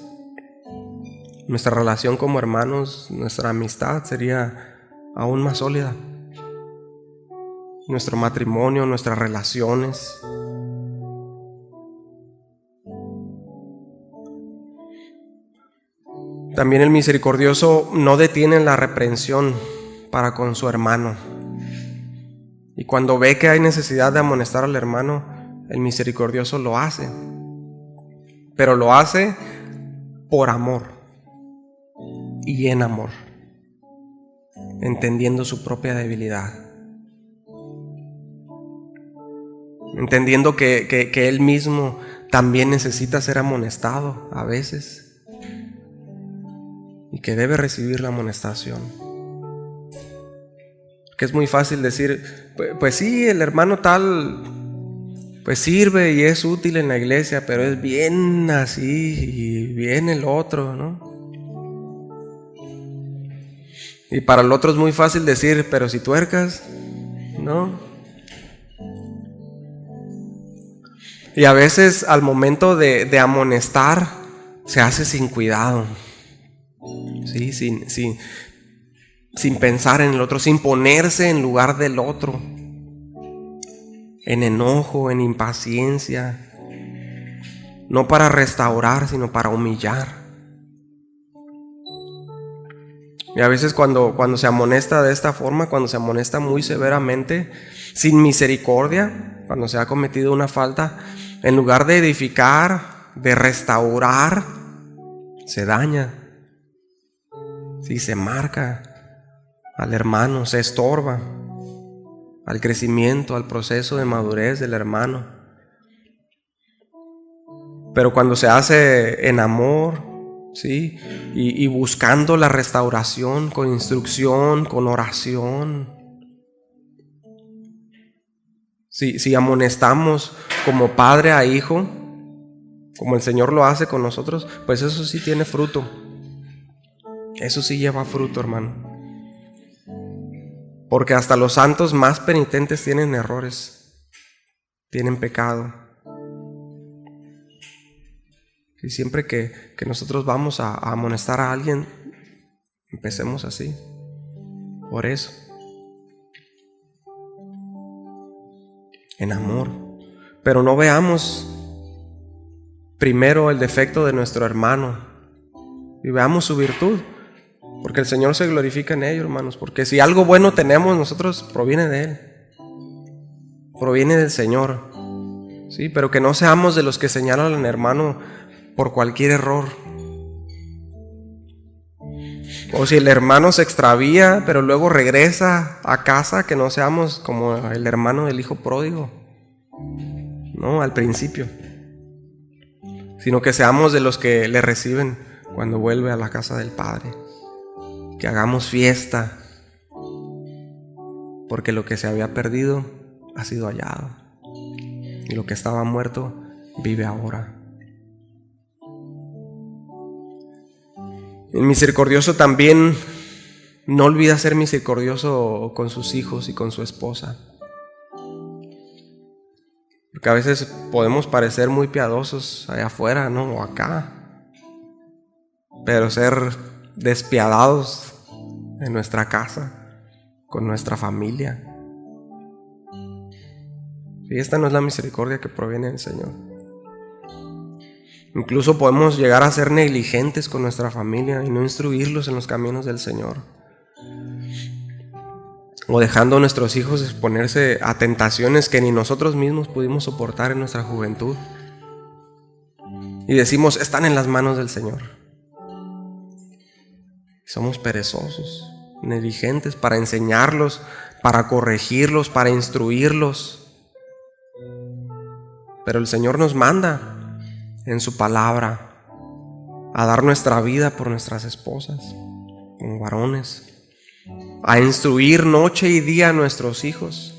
nuestra relación como hermanos, nuestra amistad sería aún más sólida. Nuestro matrimonio, nuestras relaciones. También el misericordioso no detiene la reprensión para con su hermano. Y cuando ve que hay necesidad de amonestar al hermano, el misericordioso lo hace. Pero lo hace por amor y en amor, entendiendo su propia debilidad. Entendiendo que él mismo también necesita ser amonestado a veces. Y que debe recibir la amonestación. Que es muy fácil decir, pues sí, el hermano tal, pues sirve y es útil en la iglesia, pero es bien así y bien el otro, ¿no? Y para el otro es muy fácil decir, pero si tuercas, ¿no? Y a veces al momento de amonestar se hace sin cuidado. Sí, sin pensar en el otro, sin ponerse en lugar del otro, en enojo, en impaciencia, no para restaurar, sino para humillar. Y a veces cuando se amonesta de esta forma, cuando se amonesta muy severamente, sin misericordia, cuando se ha cometido una falta, en lugar de edificar, de restaurar, se daña. Sí, se marca al hermano, se estorba al crecimiento, al proceso de madurez del hermano. Pero cuando se hace en amor, ¿sí? Y buscando la restauración con instrucción, con oración. Si amonestamos como padre a hijo, como el Señor lo hace con nosotros, pues eso sí tiene fruto. Eso sí lleva fruto, hermano. Porque hasta los santos más penitentes tienen errores, tienen pecado. Y siempre que nosotros vamos a amonestar a alguien, empecemos así, por eso, en amor. Pero no veamos primero el defecto de nuestro hermano y veamos su virtud. Porque el Señor se glorifica en ello, hermanos. Porque si algo bueno tenemos nosotros, proviene de Él. Proviene del Señor. Sí, pero que no seamos de los que señalan al hermano por cualquier error. O si el hermano se extravía, pero luego regresa a casa, que no seamos como el hermano del hijo pródigo. No, al principio. Sino que seamos de los que le reciben cuando vuelve a la casa del Padre. Que hagamos fiesta, porque lo que se había perdido ha sido hallado, y lo que estaba muerto vive ahora. El misericordioso también no olvida ser misericordioso con sus hijos y con su esposa. Porque a veces podemos parecer muy piadosos allá afuera, ¿no? O acá. Pero ser despiadados en nuestra casa, con nuestra familia. Y esta no es la misericordia que proviene del Señor. Incluso podemos llegar a ser negligentes con nuestra familia y no instruirlos en los caminos del Señor. O dejando a nuestros hijos exponerse a tentaciones que ni nosotros mismos pudimos soportar en nuestra juventud. Y decimos, están en las manos del Señor. Somos perezosos, negligentes para enseñarlos, para corregirlos, para instruirlos. Pero el Señor nos manda en su palabra a dar nuestra vida por nuestras esposas, como varones, a instruir noche y día a nuestros hijos,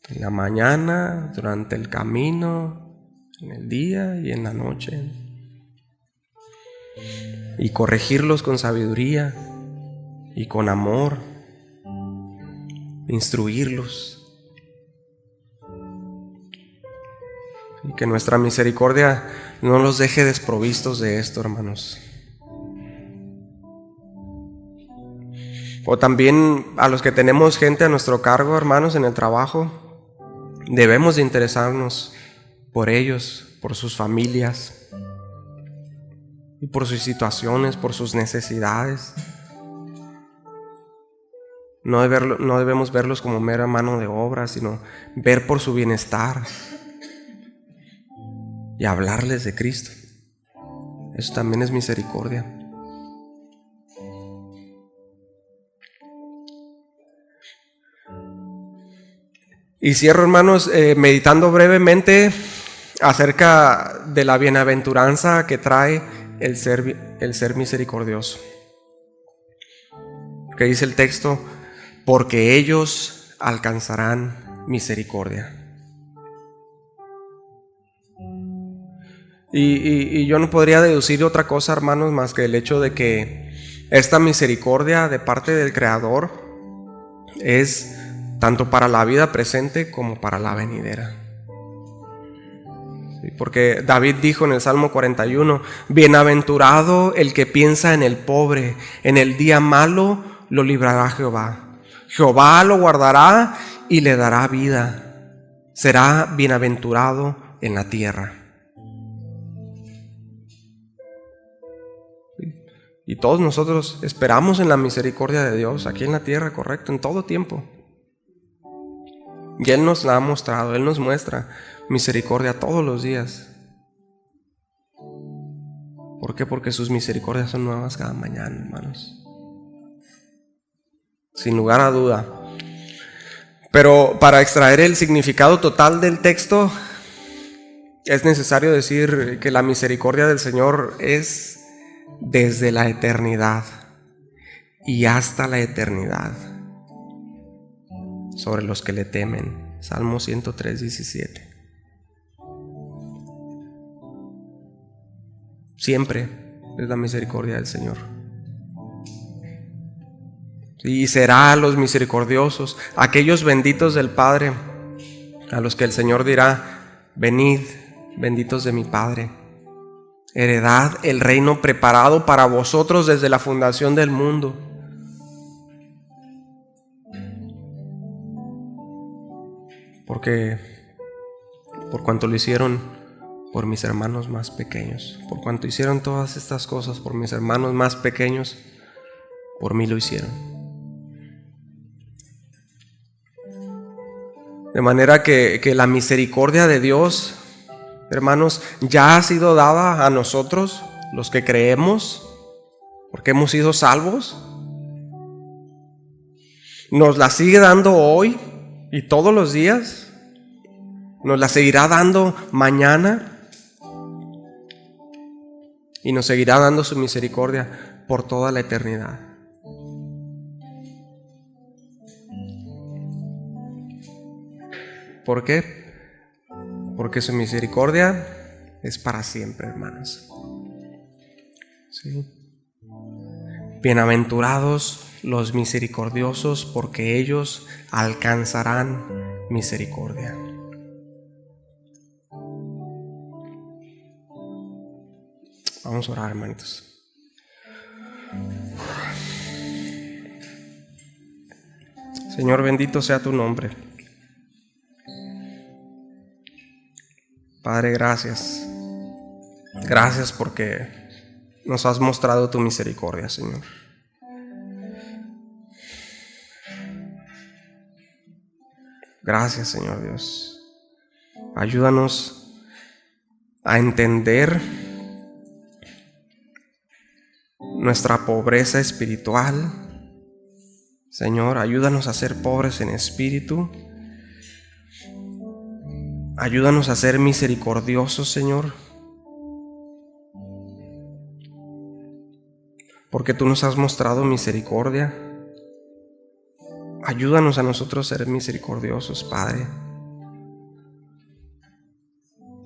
en la mañana, durante el camino, en el día y en la noche, y corregirlos con sabiduría y con amor, instruirlos. Y que nuestra misericordia no los deje desprovistos de esto, hermanos. O también a los que tenemos gente a nuestro cargo, hermanos, en el trabajo, debemos de interesarnos por ellos, por sus familias y por sus situaciones, por sus necesidades. No debemos verlos como mera mano de obra, sino ver por su bienestar y hablarles de Cristo. Eso también es misericordia. Y cierro, hermanos, meditando brevemente acerca de la bienaventuranza que trae el ser misericordioso. Que dice el texto, porque ellos alcanzarán misericordia. Y yo no podría deducir otra cosa, hermanos, más que el hecho de que esta misericordia de parte del Creador es tanto para la vida presente como para la venidera. Sí, porque David dijo en el Salmo 41, bienaventurado el que piensa en el pobre, en el día malo lo librará Jehová. Jehová lo guardará y le dará vida. Será bienaventurado en la tierra. Y todos nosotros esperamos en la misericordia de Dios aquí en la tierra, correcto, en todo tiempo. Y Él nos la ha mostrado, Él nos muestra misericordia todos los días. ¿Por qué? Porque sus misericordias son nuevas cada mañana, hermanos. Sin lugar a duda. Pero para extraer el significado total del texto, es necesario decir que la misericordia del Señor es desde la eternidad y hasta la eternidad sobre los que le temen. Salmo 103, 17. Siempre es la misericordia del Señor. Y será a los misericordiosos, aquellos benditos del Padre, a los que el Señor dirá, venid, benditos de mi Padre, heredad el reino preparado para vosotros desde la fundación del mundo. Porque por cuanto lo hicieron por mis hermanos más pequeños, por cuanto hicieron todas estas cosas por mis hermanos más pequeños, por mí lo hicieron. De manera que la misericordia de Dios, hermanos, ya ha sido dada a nosotros, los que creemos, porque hemos sido salvos. Nos la sigue dando hoy y todos los días. Nos la seguirá dando mañana. Y nos seguirá dando su misericordia por toda la eternidad. ¿Por qué? Porque su misericordia es para siempre, hermanos. ¿Sí? Bienaventurados los misericordiosos, porque ellos alcanzarán misericordia. Vamos a orar, hermanitos. Señor, bendito sea tu nombre. Padre, gracias. Gracias porque nos has mostrado tu misericordia, Señor. Gracias, Señor Dios. Ayúdanos a entender nuestra pobreza espiritual. Señor, ayúdanos a ser pobres en espíritu. Ayúdanos a ser misericordiosos, Señor. Porque tú nos has mostrado misericordia. Ayúdanos a nosotros a ser misericordiosos, Padre.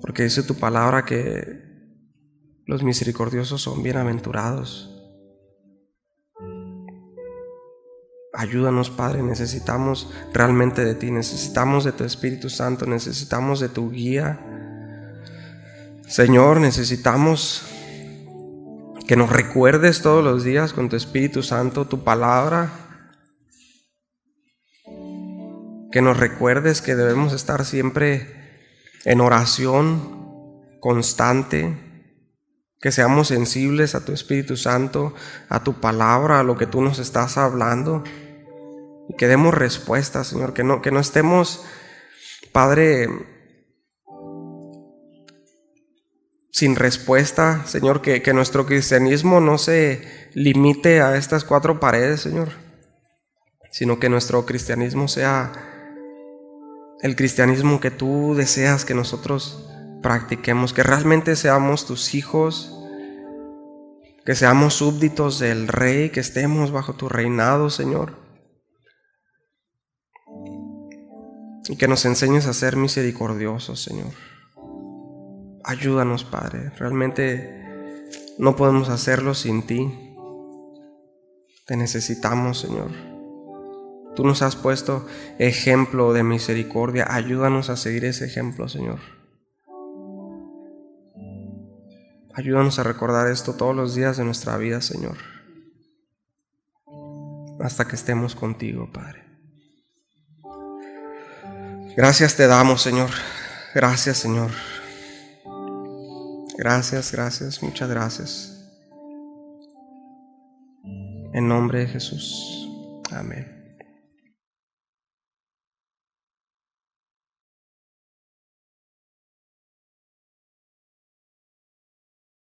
Porque dice tu palabra que los misericordiosos son bienaventurados. Ayúdanos, Padre, necesitamos realmente de ti, necesitamos de tu Espíritu Santo, necesitamos de tu guía. Señor, necesitamos que nos recuerdes todos los días con tu Espíritu Santo tu palabra, que nos recuerdes que debemos estar siempre en oración constante, que seamos sensibles a tu Espíritu Santo, a tu palabra, a lo que tú nos estás hablando, y que demos respuesta, Señor, que no estemos, Padre, sin respuesta, Señor, que nuestro cristianismo no se limite a estas 4 paredes, Señor, sino que nuestro cristianismo sea el cristianismo que tú deseas que nosotros practiquemos, que realmente seamos tus hijos, que seamos súbditos del Rey, que estemos bajo tu reinado, Señor, y que nos enseñes a ser misericordiosos, Señor. Ayúdanos, Padre, realmente no podemos hacerlo sin ti. Te necesitamos, Señor. Tú nos has puesto ejemplo de misericordia. Ayúdanos a seguir ese ejemplo, Señor. Ayúdanos a recordar esto todos los días de nuestra vida, Señor, hasta que estemos contigo, Padre. Gracias te damos, Señor. Gracias, Señor. Gracias, gracias, muchas gracias. En nombre de Jesús. Amén.